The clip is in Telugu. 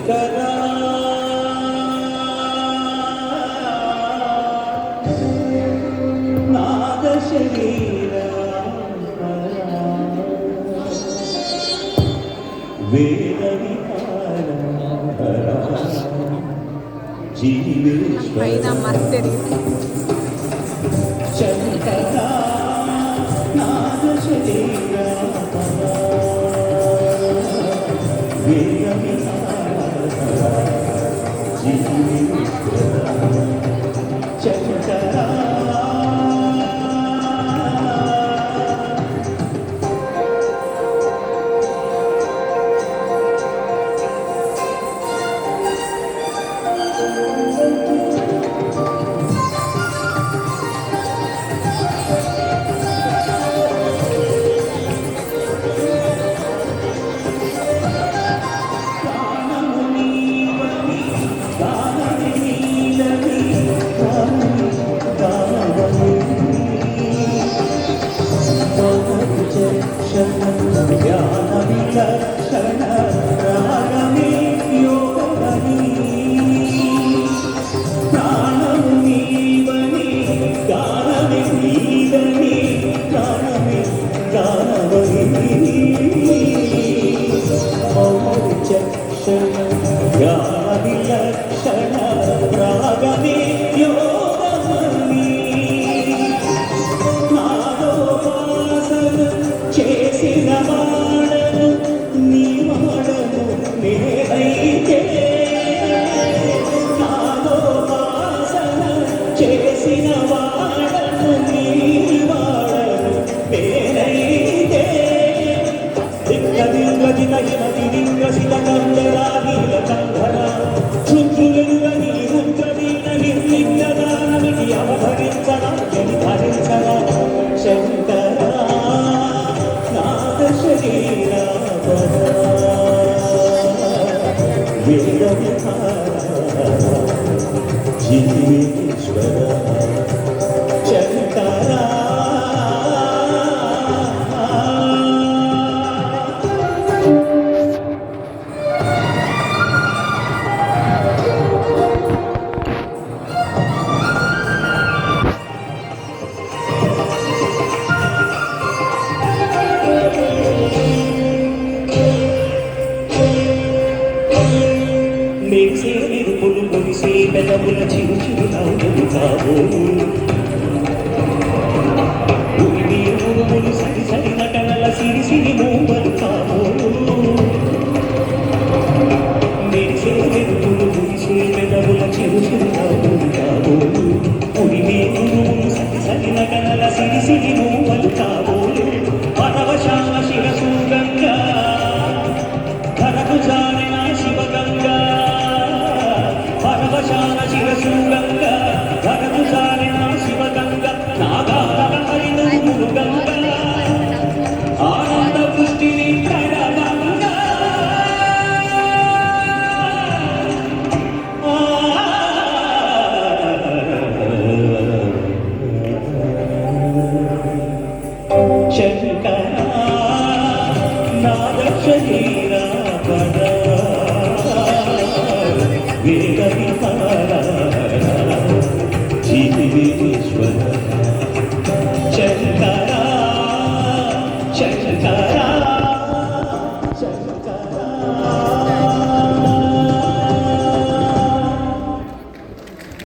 శంకరా నాద శరీరా వేద విహారా జీవేశ్వర శంకరా నాద శరీరా వేద విహారా జీవేశ్వర శంకరా పెదవుల చిరు చిరు నవ్వులు కాబోలు ఉరిమి ఉరుములు సరి సరి నటనల సిరి సిరి మూవలు కాబోలు మెరిసే వెలుగులు మురిసే పెదవుల చిరు చిరు నవ్వులు కాబోలు ఉరిమి ఉరుములు సరి సరి నటనల సిరి సిరి మూవలు కాబోలు పరవశాల శిరసు గంగా ధరకు జారిన శివగంగా పరవశాల శిరసు గంగా ధరకు జారిన శివగంగా నాగాల హరినములు గంగా ఆనంద పుష్టిని కడగంగా శంకరా నాద శరీరా వేద విహారా జీవేశ్వర శంకరా శంకరా